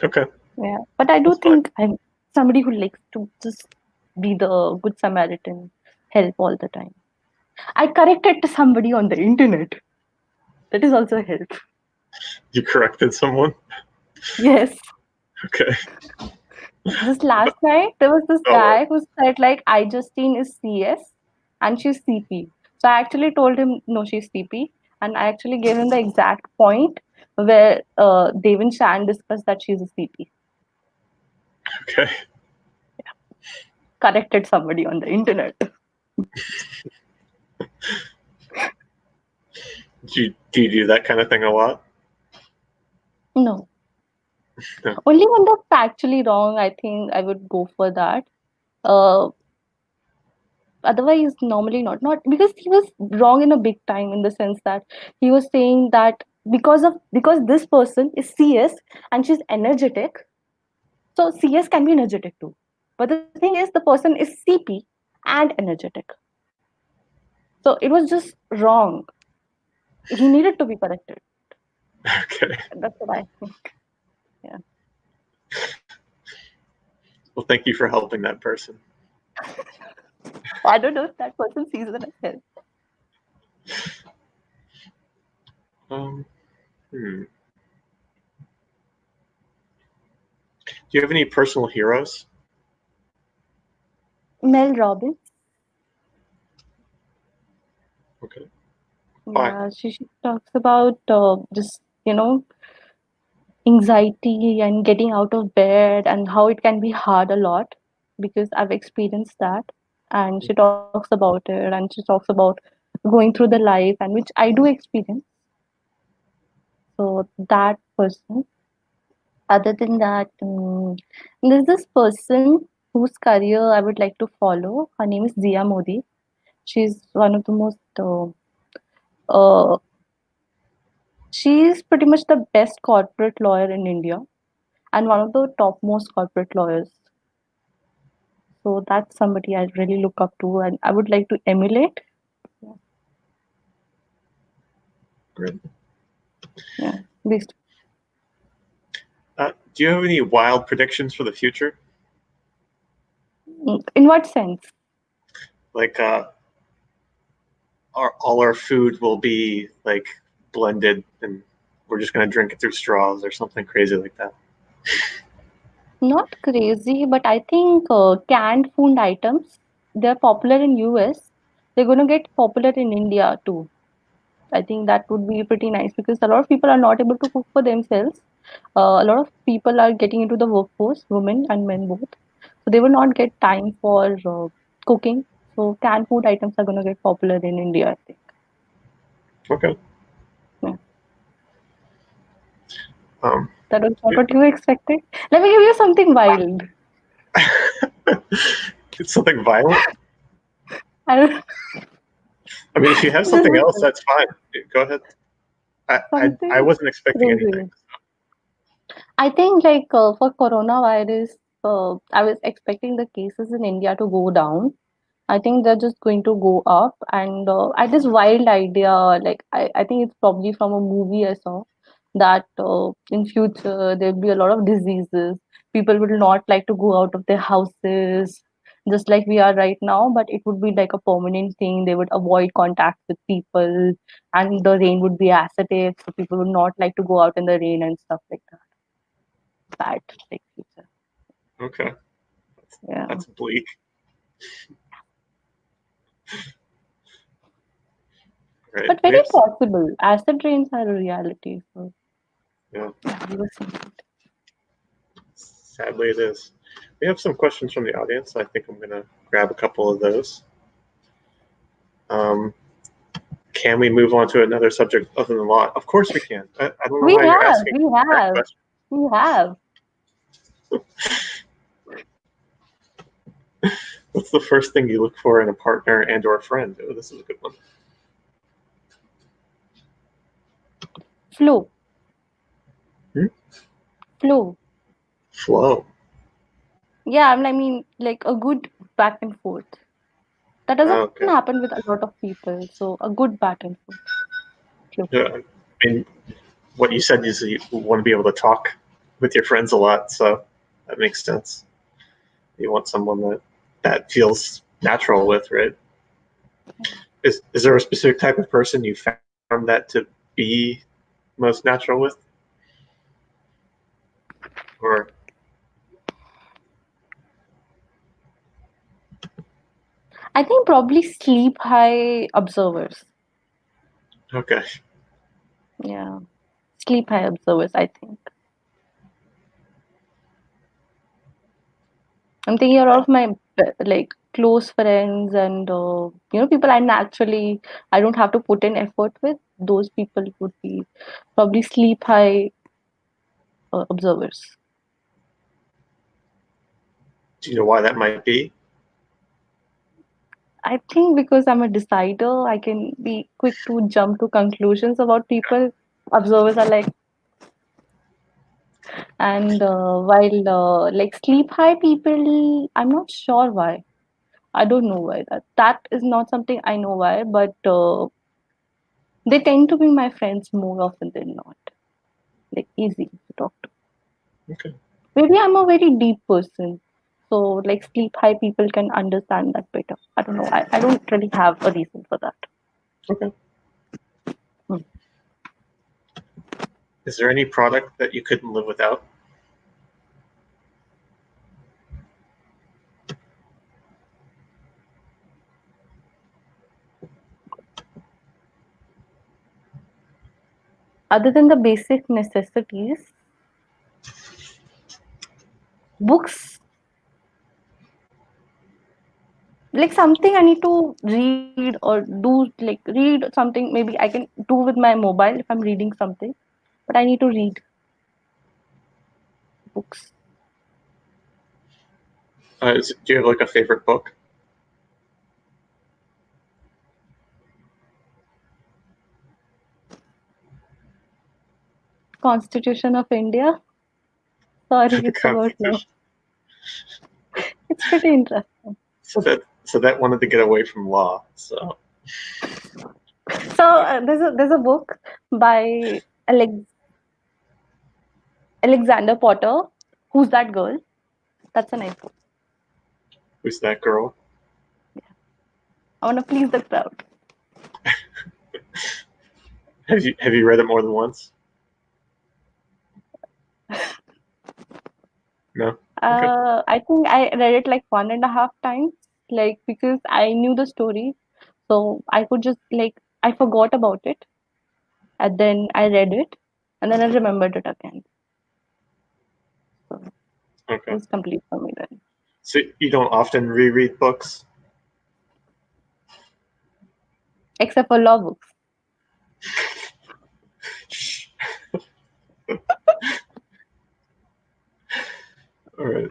Okay. Yeah, but I do That's fine. think I'm somebody who likes to just be the good Samaritan, help all the time. I corrected to somebody on the internet. That is also a help. You corrected someone? Yes. Okay. Just last night, there was this Oh, guy who said, like, I Justine is CS and she's CP. So I actually told him, no, she's CP. And I actually gave him the exact point where Dev and Shan discussed that she's a CP. okay. Corrected somebody on the internet. Do you do that kind of thing a lot? No. No. Only when they're factually wrong, I think I would go for that. Uh, Otherwise, normally not. Not because he was wrong in a big time in the sense that he was saying that because this person is CS and she's energetic, so CS can be energetic too. But the thing is, the person is CP and energetic. So it was just wrong. He needed to be corrected. Okay. That's what I think. Yeah. Well, thank you for helping that person. I don't know if that person sees it as help. Um, hmm. Do you have any personal heroes? Mel Robbins. Okay. Why? Yeah, she talks about just, anxiety and getting out of bed and how it can be hard a lot because I've experienced that. And she talks about it and she talks about going through the life and which I do experience. So that person. Other than that, there's this person whose career I would like to follow. Her name is Zia Modi. She's one of the most uh, she's pretty much the best corporate lawyer in India and one of the topmost corporate lawyers. So that's somebody I really look up to and I would like to emulate. Yeah, Great. yeah. These two. Do you have any wild predictions for the future? In what sense? Like, all our food will be like blended, and we're just gonna drink it through straws or something crazy like that. Not crazy, but I think canned food items, they're popular in US. They're going to get popular in India too. I think that would be pretty nice because a lot of people are not able to cook for themselves. A lot of people are getting into the workforce, women and men both. So they will not get time for cooking. So canned food items are going to get popular in India, I think. Okay. Yeah. Um, That was not what you expected. Let me give you something wild. it's something violent. I don't, I mean, if you have this something else, is that's fine. Go ahead. I something wasn't expecting anything. crazy. I think like for coronavirus, I was expecting the cases in India to go down. I think they're just going to go up. And I had this wild idea, like I think it's probably from a movie I saw that in future there'll be a lot of diseases. People will not like to go out of their houses, just like we are right now. But it would be like a permanent thing. They would avoid contact with people, and the rain would be acidic, so people would not like to go out in the rain and stuff like that. Bad like future. Okay, Yeah. that's bleak. Right. But very possible. Acid rains are a reality. So Yeah. yeah, we will see it. Sadly, it is. We have some questions from the audience. I think I'm gonna grab a couple of those. Um, can we move on to another subject other than law? Of course we can. I don't know We why you're have, asking we that have, question. we have. What's the first thing you look for in a partner and or a friend? Oh, this is a good one. Flow, Hmm? flow. Flow. Yeah, I mean, like a good back and forth. That doesn't Okay. happen with a lot of people. So a good back and forth. Flow. Yeah. I mean, what you said is you want to be able to talk with your friends a lot, so that makes sense. You want someone that feels natural with, right? Is there a specific type of person you found that to be most natural with, or I think probably sleep high observers. okay, Yeah, sleep high observers, I think. I'm thinking of my like close friends and people I don't have to put in effort with. Those people would be probably sleep high observers. do you know why that might be? I think because I'm a decider, I can be quick to jump to conclusions about people. Observers are like, and while like sleep high people, I'm not sure why. I don't know why that is not something I know why, but they tend to be my friends more often than not. Like easy to talk to. Okay, Maybe I'm a very deep person. So like sleep high people can understand that better. I don't know. I don't really have a reason for that. okay. Hmm. Is there any product that you couldn't live without? Other than the basic necessities, books, like something I need to read or do, like read something maybe I can do with my mobile if I'm reading something, but I need to read books. Do you have like a favorite book? Constitution of India. Sorry, The it's about law. Constitution. It's pretty interesting. So that wanted to get away from law. So So there's a book by Alex, Alexander Potter. Who's that girl? That's a nice book. who's that girl? I want to please the crowd. Have you read it more than once? No. Okay. I think I read it like 1.5 times, like because I knew the story, so I could just like I forgot about it, and then I read it, and then I remembered it again. So it Okay. was complete for me then. So you don't often reread books? Except for law books. All right.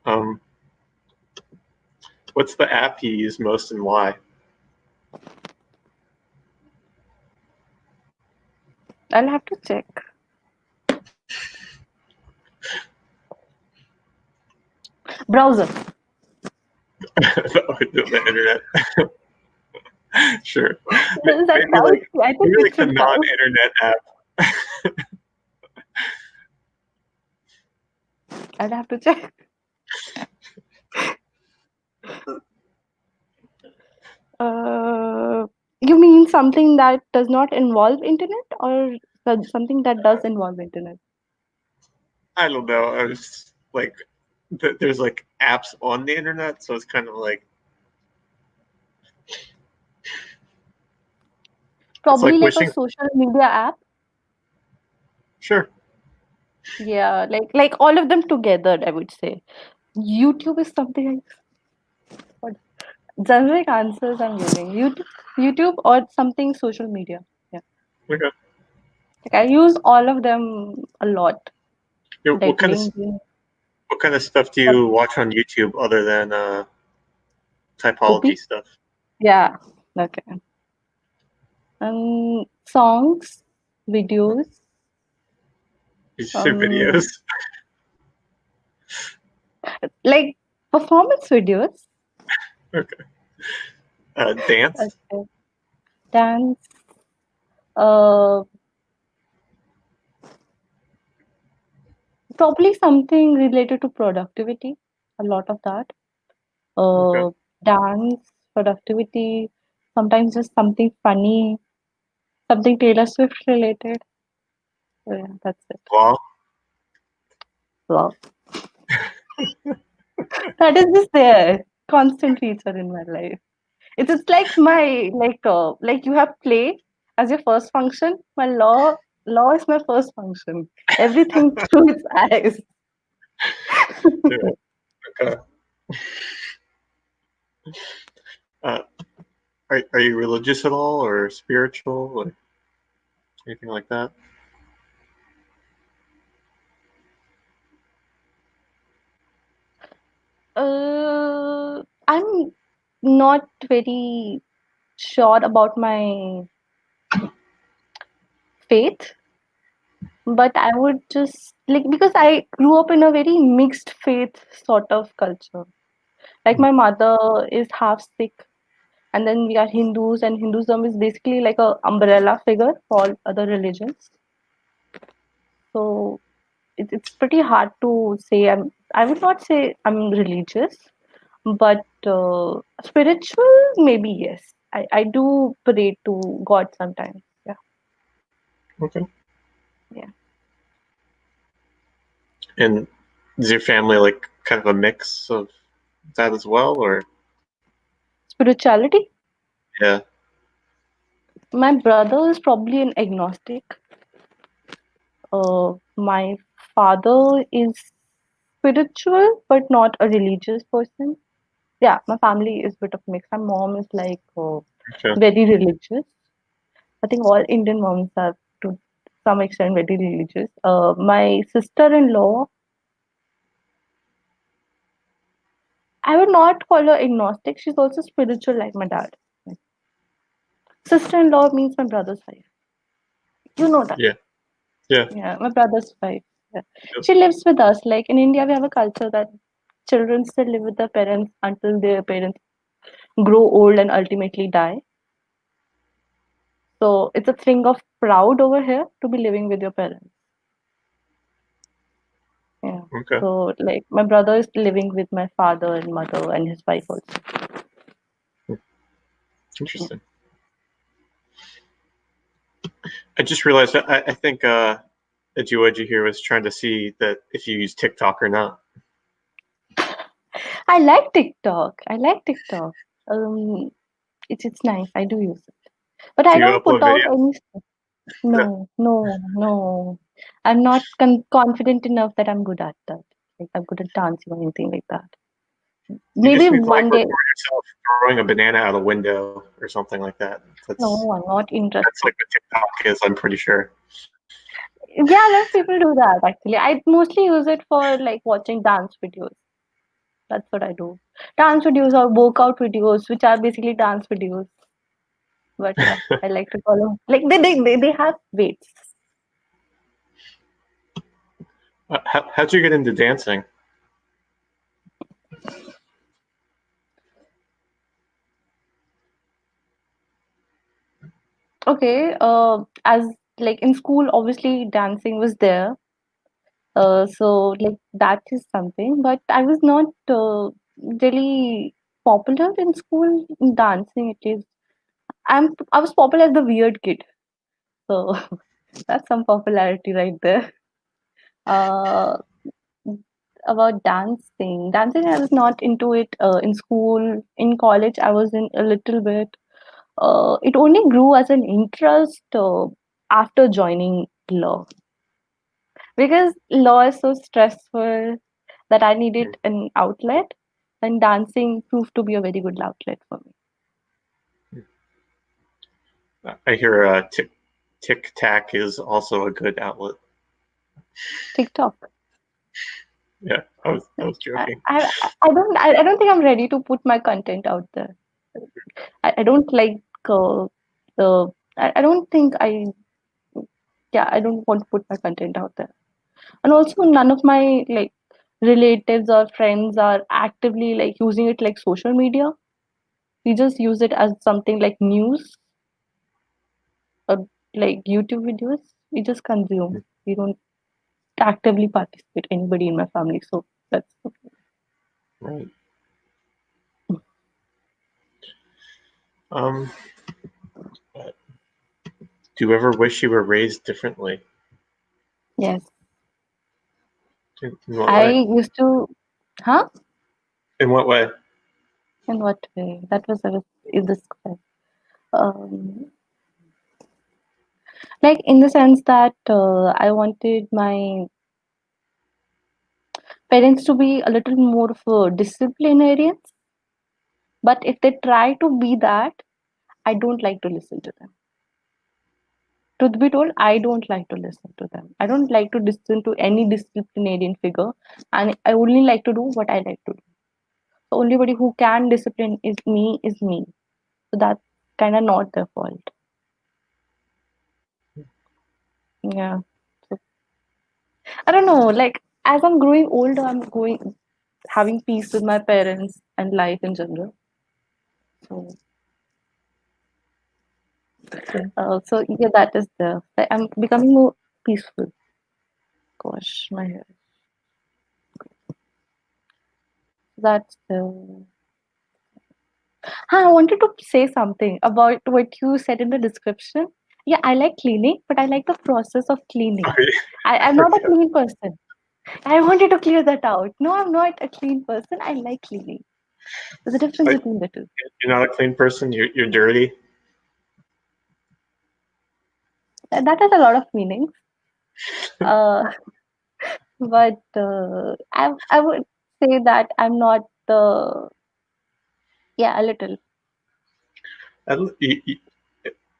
Um, what's the app you use most and why? I'll have to check. Browser. The internet. Sure. That Maybe counts. like I think maybe it like the should count. non-internet app. I'll have to check. Uh, you mean something that does not involve internet, or something that does involve internet? I don't know. I was like, there's like apps on the internet, so it's kind of like it's Probably like like a wishing. social media app. Sure. Yeah, like all of them together, I would say. YouTube is something what generic answers I'm giving. YouTube or something social media. Yeah. Okay. Like I use all of them a lot. You know, Like LinkedIn. what kind of stuff do But you watch on YouTube other than typology copy? stuff? Yeah. Okay. Songs, videos, You just say um, videos. like performance videos. Okay. Dance. Okay. Dance. Uh, Probably something related to productivity. A lot of that. Okay. Uh, Dance, productivity. Sometimes just something funny, something Taylor Swift related. So yeah, that's it. Well, Wow. That is just there. Constant feature in my life. It's like my like you have play as your first function. My law is my first function. Everything through its eyes. yeah, okay. Uh, are you religious at all or spiritual or anything like that? I'm not very sure about my faith, but I would just like because I grew up in a very mixed faith sort of culture. Like my mother is half Sikh, and then we are Hindus, and Hinduism is basically like a umbrella figure for all other religions. So it's pretty hard to say. I would not say I'm religious, but spiritual maybe yes. I do pray to God sometimes. Yeah, Okay. yeah. And is your family like kind of a mix of that as well, or Spirituality. yeah? My brother is probably an agnostic. My father is spiritual but not a religious person. Yeah, my family is a bit of mix. My mom is like Okay. very religious. I think all Indian moms are to some extent very religious. My sister-in-law, I would not call her agnostic. She's also spiritual like my dad. Sister-in-law means my brother's wife. You know that. Yeah. Yeah. Yeah, my brother's wife. Yeah. Yep. She lives with us. Like in India, we have a culture that children still live with their parents until their parents grow old and ultimately die. So it's a thing of proud over here to be living with your parents. Yeah. Okay. So like my brother is living with my father and mother and his wife also. Yeah. Interesting. I just realized that I think a Geoegi here was trying to see that if you use TikTok or not. I like TikTok. I like TikTok. Um, it's nice. I do use it, but I Do you don't put upload out videos? any. No, no, no. I'm not confident enough that I'm good at that. Like I'm good at dancing or anything like that. You Maybe just need to like one day. record yourself throwing a banana out a window or something like that. No, I'm not That's like interested. what TikTok is. I'm pretty sure. Yeah, a lot of people do that actually. I mostly use it for like watching dance videos. That's what I do. Dance videos or workout videos, which are basically dance videos. But yeah, I like to call them like they have weights. How'd you get into dancing? Okay, as like in school, obviously dancing was there. So like that is something, but I was not really popular in school in dancing. At least I was popular as the weird kid. So that's some popularity right there. Uh, about dancing. Dancing, I was not into it in school. In college, I was in a little bit. It only grew as an interest after joining law because law is so stressful that I needed an outlet, and dancing proved to be a very good outlet for me. I hear Tic Tac is also a good outlet. TikTok. Yeah, I was I, joking. I, I don't think I'm ready to put my content out there. I don't like uh, the I don't think yeah, I don't want to put my content out there. And also, none of my like relatives or friends are actively like using it like social media. We just use it as something like news or like YouTube videos. We just consume. We don't actively participate anybody in my family. So that's okay. Right. Um, do you ever wish you were raised differently? Yes. In what I way? used to, huh? In what way? In what way? That was is this correct? Um, like in the sense that I wanted my parents to be a little more of disciplinarians, but if they try to be that, I don't like to listen to them. Truth be told, I don't like to listen to them. I don't like to listen to any disciplinarian figure, and I only like to do what I like to do. The only body who can discipline is me. So that's kind of not their fault. Yeah. So, I don't know. Like as I'm growing older, I'm going having peace with my parents and life in general. So, Okay. so yeah, that is the. I'm becoming more peaceful. Gosh, my hair. That's the. I wanted to say something about what you said in the description. Yeah, I like cleaning, but I like the process of cleaning. Okay. I'm not a Okay. clean person. I wanted to clear that out. No, I'm not a clean person. I like cleaning. There's a difference Like, between the two. you're not a clean person. You're dirty. That has a lot of meanings. Uh, but I would say that I'm not the yeah a little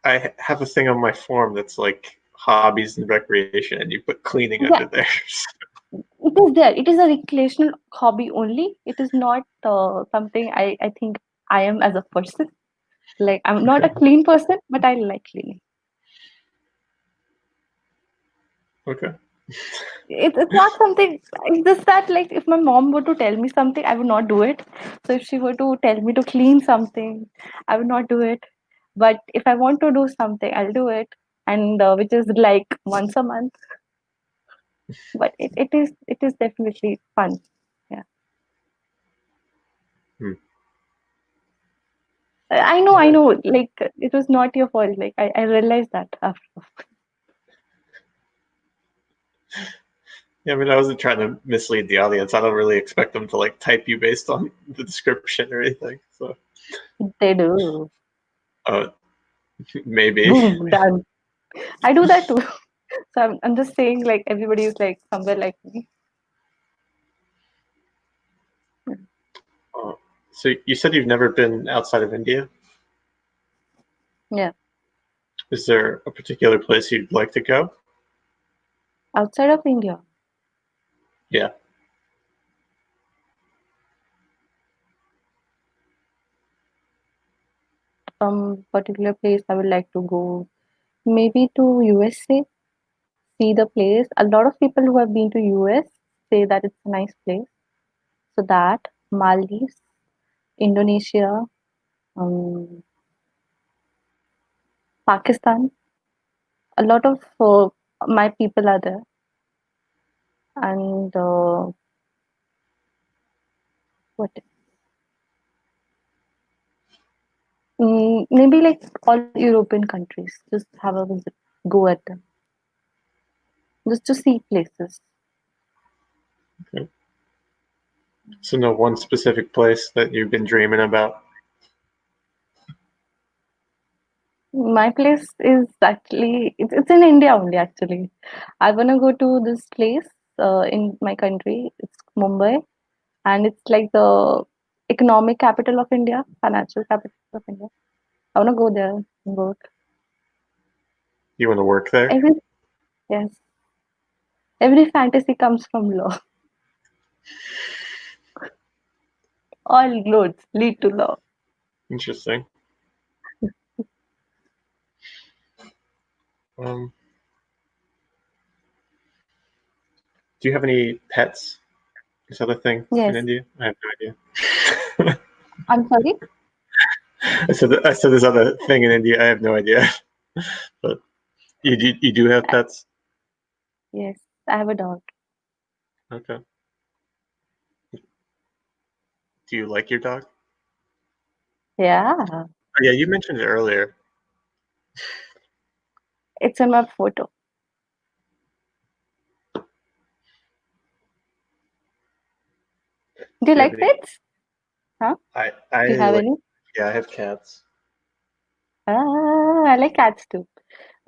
I have a thing on my form that's like hobbies and recreation, and you put cleaning under yeah. there. It is there. It is a recreational hobby only. It is not something I think I am as a person. Like I'm not a Okay. clean person, but I like cleaning. Okay. It's not something. It's just that like if my mom were to tell me something, I would not do it. So if she were to tell me to clean something, I would not do it. But if I want to do something, I'll do it, and which is like once a month. But it is definitely fun. Yeah, Hmm. All I right. know. Like it was not your fault. Like I realized that after. Yeah, I mean, I wasn't trying to mislead the audience. I don't really expect them to like type you based on the description or anything. So, They do. uh, maybe. Boom, done. I do that too. So I'm just saying like everybody is like somewhere like me. Uh, so you said you've never been outside of India. Yeah. Is there a particular place you'd like to go? Outside of India, Yeah. particular place I would like to go, maybe to USA, see the place. A lot of people who have been to US say that it's a nice place. So that Maldives, Indonesia, um, Pakistan. A lot of my people are there, and what? Maybe like all European countries. Just have a visit, go at them, just to see places. Okay. So no one specific place that you've been dreaming about. My place is actually it's in India only actually. I wanna go to this place in my country. It's Mumbai, and it's like the economic capital of India, financial capital of India. I wanna go there and work. You want to work there? Every yes, every fantasy comes from law. All roads lead to law. Interesting. Um, do you have any pets? This other thing in Yes. India? I have no idea. I'm sorry. I said this other thing in India. I have no idea. But you do have Uh, pets? Yes, I have a dog. Okay. Do you like your dog? Yeah, Oh, yeah, you mentioned it earlier. it's in my photo. Do you Do you have like any? pets? Huh? I Do you have like. any? Yeah, I have cats. I like cats too.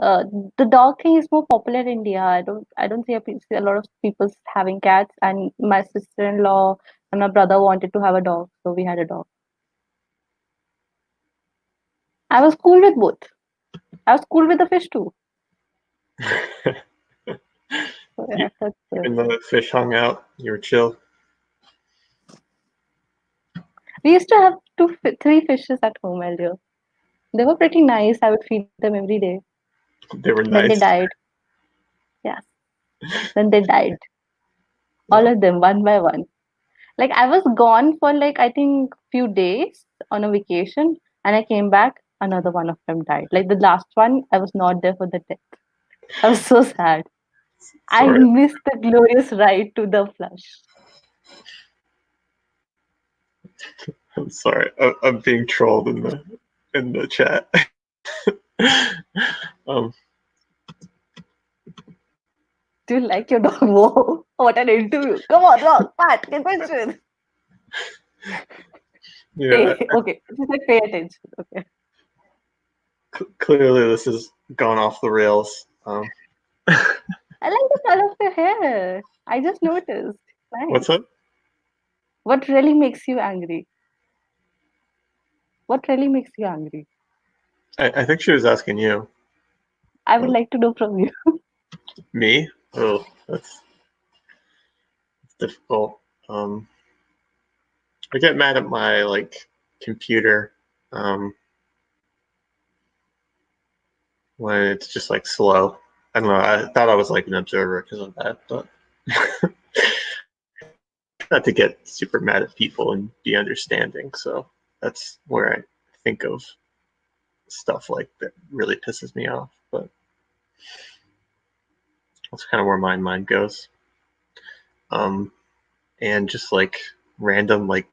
Uh, the dog thing is more popular in India. I don't see a lot of people having cats. And my sister-in-law and my brother wanted to have a dog, so we had a dog. I was cool with both. I was cool with the fish too. So yeah, You, that's even though the fish hung out, you were chill. We used to have three fishes at home earlier. They were pretty nice. I would feed them every day. They were Then they nice. died. Yeah, then they died. All Oh, of them, one by one. Like I was gone for like I think few days on a vacation, and I came back. Another one of them died. Like the last one, I was not there for the death. I was so sad. I sorry. missed the glorious ride to the flush. I'm sorry. I'm being trolled in the chat. um, Do you like your dog? Whoa! What an interview! Come on, dog, Pat, get question. yeah. Pay. Okay, just like pay attention. Okay. Clearly, this is gone off the rails. I like the color of your hair. I just noticed. What's Nice. up? What really makes you angry? What really makes you angry? I think she was asking you. I would Uh, like to know from you. me? Oh, that's difficult. I get mad at my like computer um, when it's just like slow. I don't know. I thought I was like an observer because of that, but not to get super mad at people and be understanding. So that's where I think of stuff like that really pisses me off. But that's kind of where my mind goes. Um, and just like random like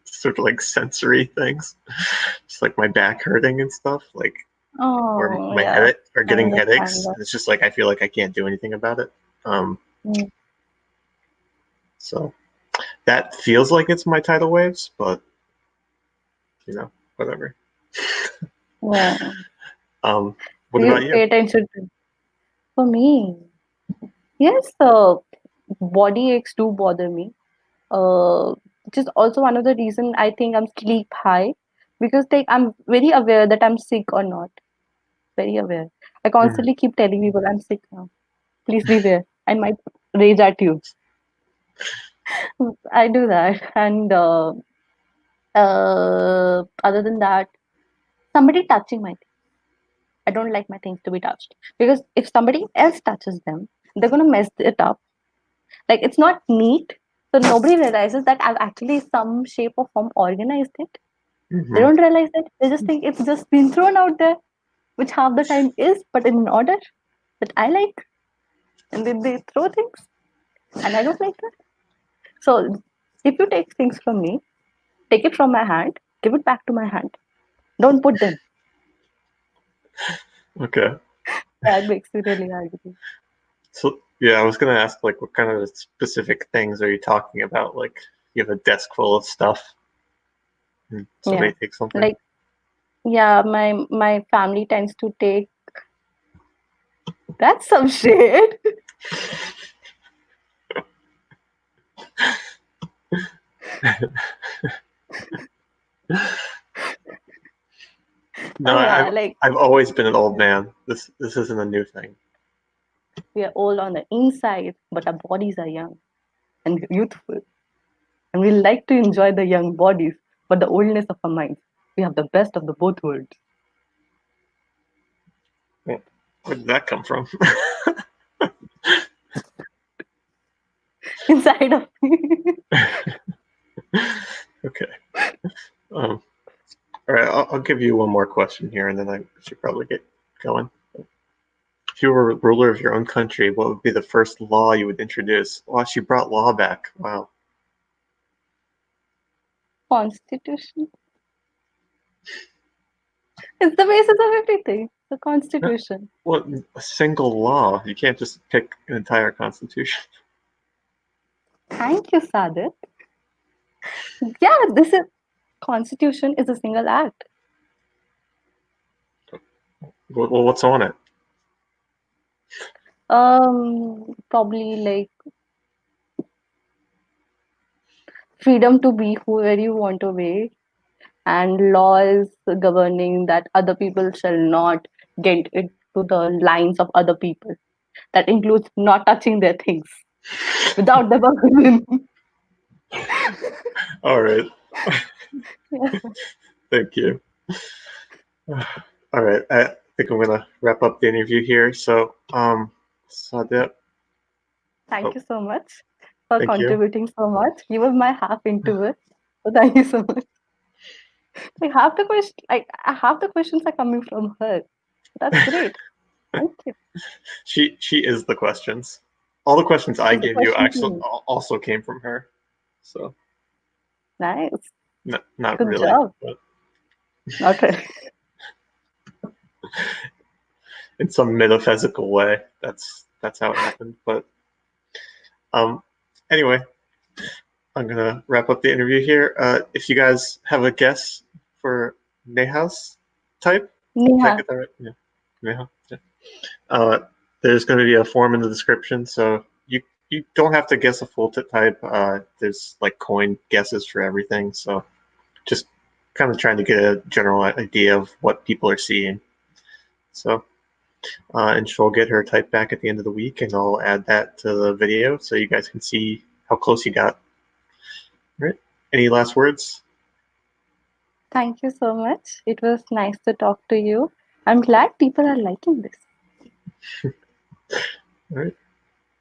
sort of like sensory things, just like my back hurting and stuff, like or Oh, my yeah. headache or I getting understand headaches. that. It's just like I feel like I can't do anything about it. Um, Mm. so that feels like it's my tidal waves, but whatever. Yeah. Um, So what you about you? pay attention to. For me, yes, body aches do bother me. Which is also one of the reason I think I'm sleep high because like I'm very aware that I'm sick or not. Very aware. I Mm, constantly keep telling people I'm sick now. Please be aware. I might rage at you. I do that, and other than that, somebody touching my things. I don't like my things to be touched because if somebody else touches them, they're gonna mess it up. Like it's not neat, so nobody realizes that I've actually some shape or form organized it. They hmm don't realize that. They just think it's just been thrown out there, which half the time is, but in an order that I like, and then they throw things, and I don't like that. So if you take things from me, take it from my hand, give it back to my hand. Don't put them. Okay. That makes me really angry. So yeah, I was gonna ask like what kind of specific things are you talking about? Like you have a desk full of stuff and Yeah, somebody takes something. like yeah, my family tends to take. That's some shit. No, Yeah, like I've always been an old man. This isn't a new thing. we are old on the inside, but our bodies are young and youthful. And we like to enjoy the young bodies, but the oldness of our minds. We have the best of the both worlds. Yeah. Where did that come from? inside of me. Okay. Um, all right, I'll give you one more question here, and then I should probably get going. If you were ruler of your own country, what would be the first law you would introduce? Wow, she brought law back. Wow. Constitution is the basis of everything. The Yeah, constitution. well, a single law. You can't just pick an entire constitution. Thank you, Sadat. Yeah, this is constitution is a single act. Well, what's on it? Probably like freedom to be whoever you want to be, and laws governing that other people shall not get into the lines of other people. That includes not touching their things without the permission. All right. Yeah. Thank you. All right. I think I'm gonna wrap up the interview here. So, Sadet, Thank oh, you so much for thank you. contributing so much. You were my half into it. So thank you so much. Like half the questions are coming from her. That's great. Thank you. She is the questions. All the questions I She's the gave you question actually queen. also came from her. So, Nice. not Good really, job. but Not really. in some metaphysical way, that's how it happened. But um, anyway, I'm gonna wrap up the interview here. If you guys have a guess for Neha's type, did I Neha. get that right? Yeah, Neha. Yeah. Uh, there's going to be a form in the description, so you don't have to guess a full type. There's like coin guesses for everything, so just kind of trying to get a general idea of what people are seeing. So, and she'll get her type back at the end of the week, and I'll add that to the video so you guys can see how close you got. All right. Any last words? Thank you so much. It was nice to talk to you. I'm glad people are liking this. All right.